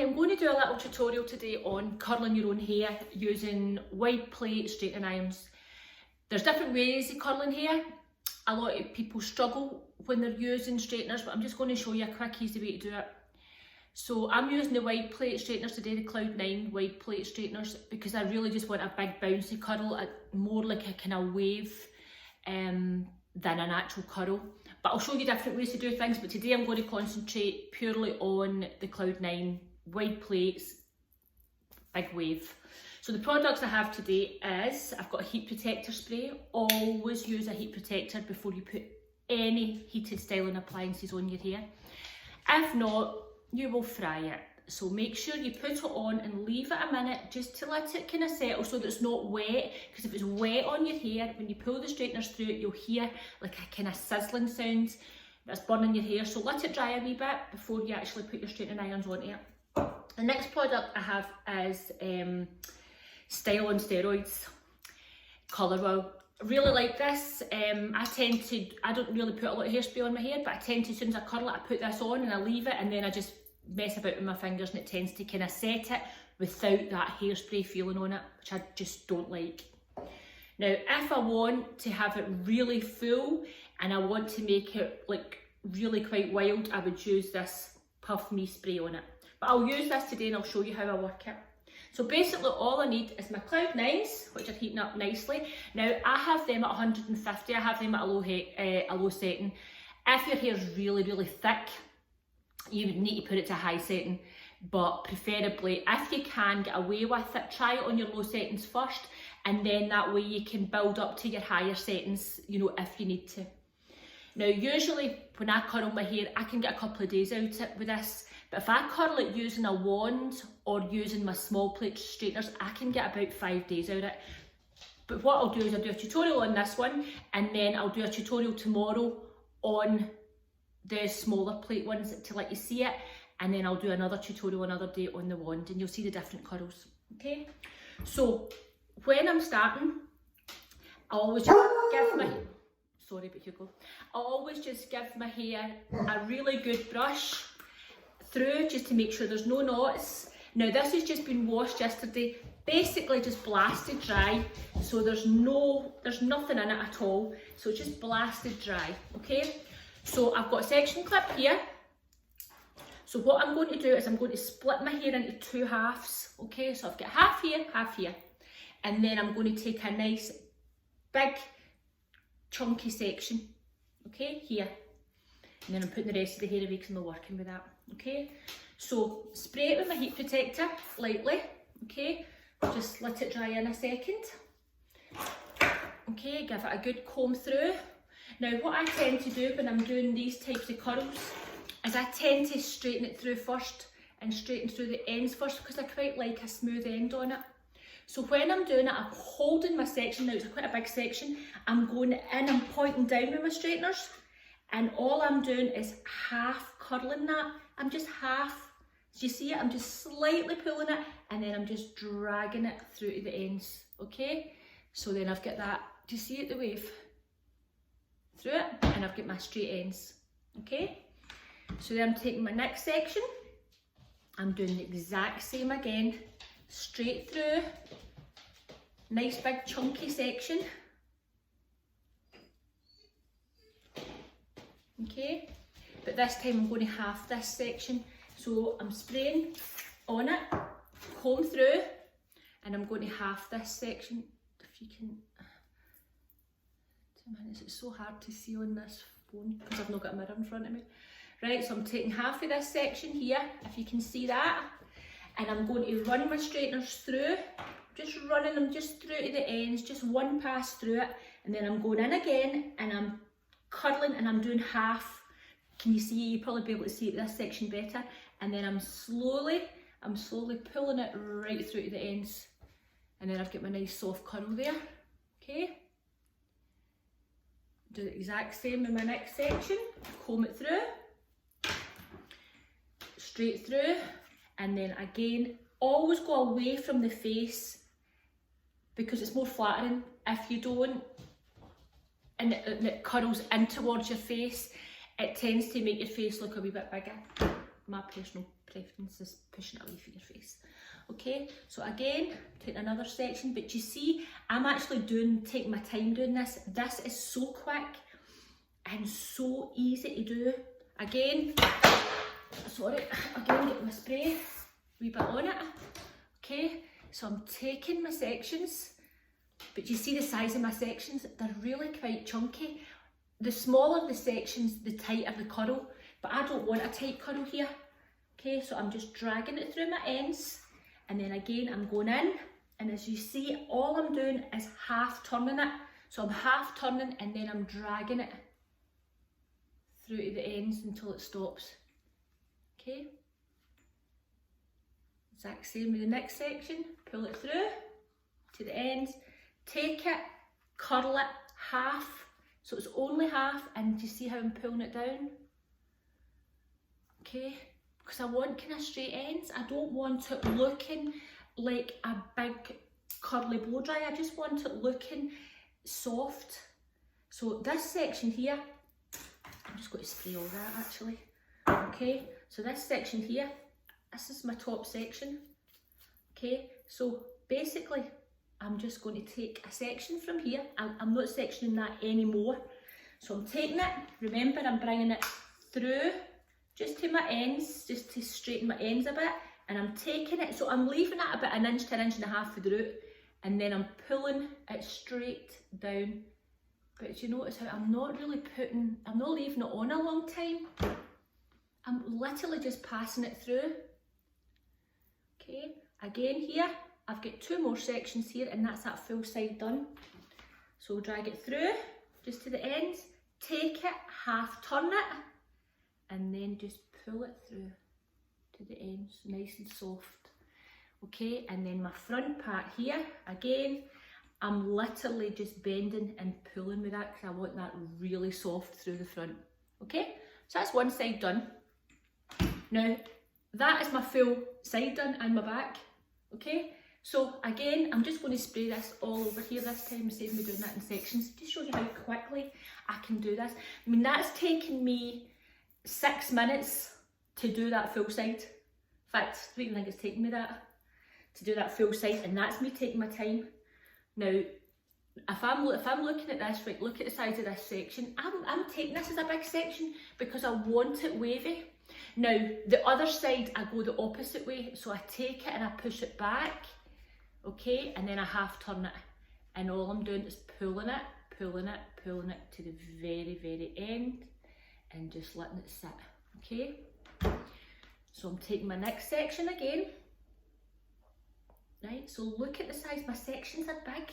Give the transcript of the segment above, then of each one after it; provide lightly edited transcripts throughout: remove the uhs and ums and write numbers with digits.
I'm going to do a little tutorial today on curling your own hair using wide plate straightening irons. There's different ways of curling hair. A lot of people struggle when they're using straighteners, but I'm just going to show you a quick easy way to do it. So I'm using the wide plate straighteners today, the Cloud9 wide plate straighteners, because I really just want a big bouncy curl, more like a kind of wave than an actual curl. But I'll show you different ways to do things, but today I'm going to concentrate purely on the Cloud9 wide plates, big wave. So the products I have today is, I've got a heat protector spray. Always use a heat protector before you put any heated styling appliances on your hair. If not, you will fry it. So make sure you put it on and leave it a minute just to let it kind of settle so that it's not wet, because if it's wet on your hair, when you pull the straighteners through it, you'll hear like a kind of sizzling sound that's burning your hair. So let it dry a wee bit before you actually put your straightening irons onto it. The next product I have is Style on Steroids Colour Oil. I really like this. I don't really put a lot of hairspray on my hair, but I tend to, as soon as I curl it, I put this on and I leave it, and then I just mess about with my fingers, and it tends to kind of set it without that hairspray feeling on it, which I just don't like. Now, if I want to have it really full and I want to make it like really quite wild, I would use this Puff Me spray on it. But I'll use this today and I'll show you how I work it. So basically all I need is my Cloud9s, which are heating up nicely. Now I have them at 150, I have them at a low setting. If your hair is really, really thick, you would need to put it to high setting, but preferably, if you can get away with it, try it on your low settings first, and then that way you can build up to your higher settings, you know, if you need to. Now usually when I curl my hair, I can get a couple of days out with this, but if I curl it using a wand or using my small plate straighteners, I can get about 5 days out of it. But what I'll do is I'll do a tutorial on this one, and then I'll do a tutorial tomorrow on the smaller plate ones to let you see it, and then I'll do another tutorial another day on the wand, and you'll see the different curls. Okay, so when I'm starting, I always just give my hair a really good brush through, just to make sure there's no knots. Now this has just been washed yesterday, basically just blasted dry, so there's nothing in it at all, so it's just blasted dry. Okay, so I've got a section clip here. So what I'm going to do is I'm going to split my hair into 2 halves. Okay, so I've got half here, and then I'm going to take a nice big chunky section, okay, here, and then I'm putting the rest of the hair away because I'm not working with that. Okay, so spray it with my heat protector lightly. Okay, just let it dry in a second. Okay, give it a good comb through. Now what I tend to do when I'm doing these types of curls is I tend to straighten it through first and straighten through the ends first, because I quite like a smooth end on it. So when I'm doing it, I'm holding my section. Now it's quite a big section. I'm going in, I'm pointing down with my straighteners, and all I'm doing is half curling that. I'm just half. Do you see it? I'm just slightly pulling it, and then I'm just dragging it through to the ends. Okay, so then I've got that. Do you see it, the wave? Through it, and I've got my straight ends. Okay, so then I'm taking my next section, I'm doing the exact same again, straight through, nice big chunky section. Okay, but this time I'm going to half this section, so I'm spraying on it, comb through, and I'm going to half this section. If you can, 2 minutes, it's so hard to see on this phone because I've not got a mirror in front of me. Right, so I'm taking half of this section here, if you can see that, and I'm going to run my straighteners through, just running them just through to the ends, just one pass through it, and then I'm going in again and I'm curling and I'm doing half. Can you see? You probably be able to see this section better, and then I'm slowly pulling it right through to the ends, and then I've got my nice soft curl there. Okay, do the exact same in my next section, comb it through, straight through, and then again, always go away from the face because it's more flattering. If you don't, and it curls in towards your face, it tends to make your face look a wee bit bigger. my personal preference is pushing it away from your face. Okay, so again, taking another section, but you see, I'm actually taking my time doing this. This is so quick and so easy to do. Again, get my spray, wee bit on it. Okay, so I'm taking my sections, but you see the size of my sections, they're really quite chunky. The smaller the sections, the tighter the curl, but I don't want a tight curl here. Okay, so I'm just dragging it through my ends, and then again I'm going in, and as you see, all I'm doing is half turning it. So I'm half turning and then I'm dragging it through to the ends until it stops. Okay, exact same with the next section. Pull it through to the ends, take it, curl it half, so it's only half, and you see how I'm pulling it down? Okay, because I want kind of straight ends. I don't want it looking like a big curly blow dry. I just want it looking soft. So this section here, I'm just going to spray all that actually. Okay, so this section here, this is my top section. Okay, so basically I'm just going to take a section from here. I'm not sectioning that anymore. So I'm taking it, remember I'm bringing it through just to my ends, just to straighten my ends a bit, and I'm taking it, so I'm leaving it about an inch to an inch and a half for the root, and then I'm pulling it straight down. But you notice how I'm not leaving it on a long time. I'm literally just passing it through. Okay, again here, I've got 2 more sections here, and that's that full side done. So drag it through, just to the ends, take it, half turn it, and then just pull it through to the ends, nice and soft. Okay, and then my front part here, again, I'm literally just bending and pulling with that because I want that really soft through the front. Okay, so that's one side done. Now, that is my full side done and my back. Okay, so again, I'm just going to spray this all over here this time instead of me doing that in sections, to show you how quickly I can do this. I mean, that's taken me 6 minutes to do that full side. In fact, I don't even think it's taken me that to do that full side, and that's me taking my time. Now, if I'm looking at this, right, look at the size of this section. I'm taking this as a big section because I want it wavy. Now, the other side, I go the opposite way, so I take it and I push it back, okay, and then I half turn it, and all I'm doing is pulling it to the very, very end, and just letting it sit, okay? So I'm taking my next section again, right? So look at the size, my sections are big.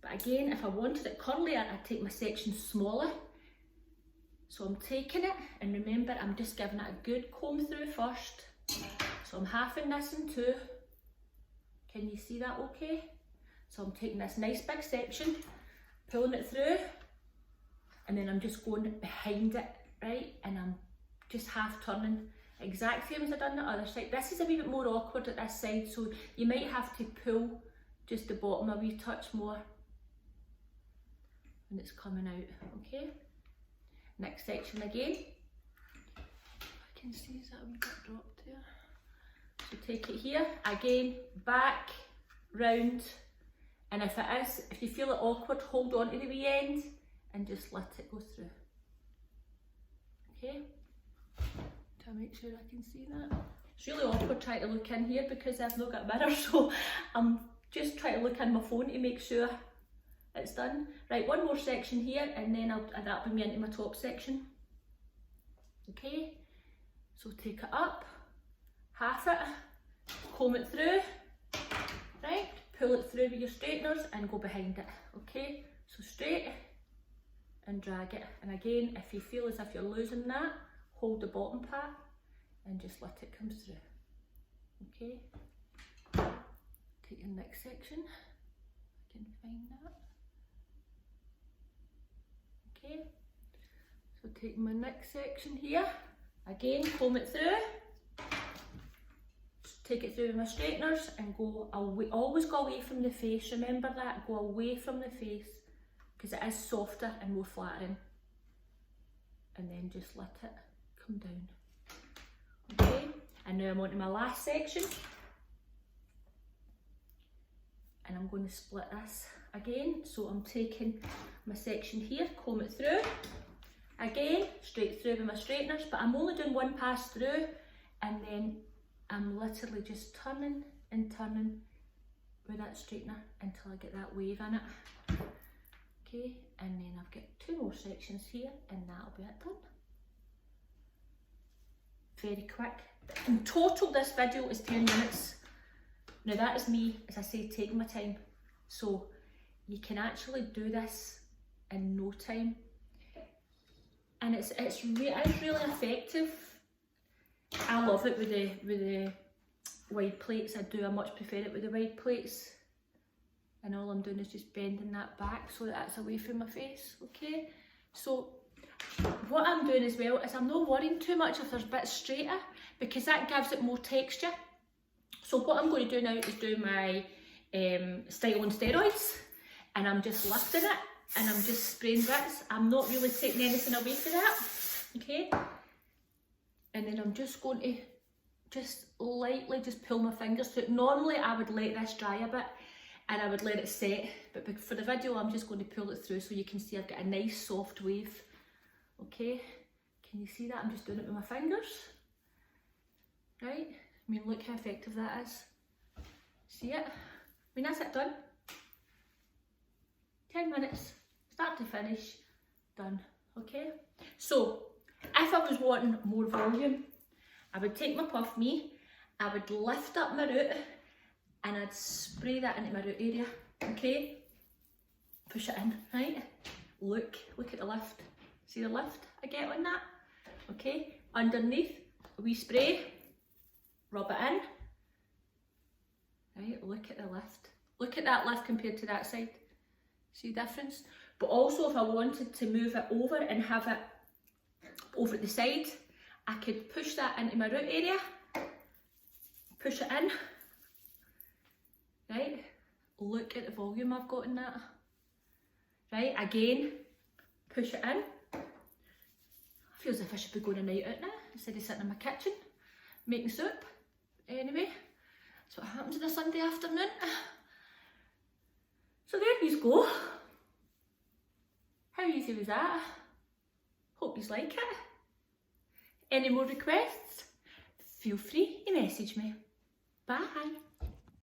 But again, if I wanted it curlier, I'd take my section smaller. So I'm taking it, and remember, I'm just giving it a good comb through first. So I'm halving this in 2. Can you see that okay? So I'm taking this nice big section, pulling it through, and then I'm just going behind it, right? And I'm just half turning, exact same as I done the other side. This is a wee bit more awkward at this side, so you might have to pull just the bottom a wee touch more when it's coming out, okay? Next section again. I can see, is that a wee bit dropped there? So take it here, again, back, round, and if it is, if you feel it awkward, hold on to the wee end and just let it go through. Okay? To make sure I can see that. It's really awkward trying to look in here because I've not got a mirror, so I'm just trying to look in my phone to make sure it's done. Right, one more section here, and then that'll bring me into my top section. Okay, so take it up, half it, comb it through, right, pull it through with your straighteners and go behind it. Okay, so straight and drag it, and again, if you feel as if you're losing that, hold the bottom part and just let it come through. Okay, take the next section, I can find that. Okay, so take my next section here, again comb it through, take it through with my straighteners and go away, always go away from the face, remember that, go away from the face because it is softer and more flattering, and then just let it come down. now I'm on to my last section. And I'm going to split this again. So I'm taking my section here, comb it through. Again, straight through with my straighteners, but I'm only doing one pass through, and then I'm literally just turning and turning with that straightener until I get that wave in it. Okay, and then I've got 2 more sections here, and that'll be it done. Very quick. In total, this video is 10 minutes. Now that is me, as I say, taking my time. So you can actually do this in no time. And it's really effective. I love it with the wide plates. I much prefer it with the wide plates. And all I'm doing is just bending that back so that it's away from my face, okay? So what I'm doing as well is I'm not worrying too much if there's bits straighter, because that gives it more texture. So what I'm going to do now is do my style on steroids, and I'm just lifting it and I'm just spraying bits. I'm not really taking anything away from that, okay? And then I'm just going to just lightly just pull my fingers through it. Normally I would let this dry a bit and I would let it set, but for the video I'm just going to pull it through so you can see I've got a nice soft wave, okay? Can you see that? I'm just doing it with my fingers, right? I mean, look how effective that is. See it? I mean, that's it done. 10 minutes, start to finish, done, okay? So, if I was wanting more volume, I would take my Puff Me, I would lift up my root, and I'd spray that into my root area, okay? Push it in, right? Look at the lift. See the lift I get on that? Okay, underneath, a wee spray, rub it in. Right, look at the lift. Look at that lift compared to that side. See the difference? But also if I wanted to move it over and have it over at the side, I could push that into my root area, push it in. Right, look at the volume I've got in that. Right, again, push it in. Feels as if I should be going a night out now instead of sitting in my kitchen making soup. Anyway, that's what happens on a Sunday afternoon. So there you go. How easy was that? Hope you like it. Any more requests? Feel free to message me. Bye.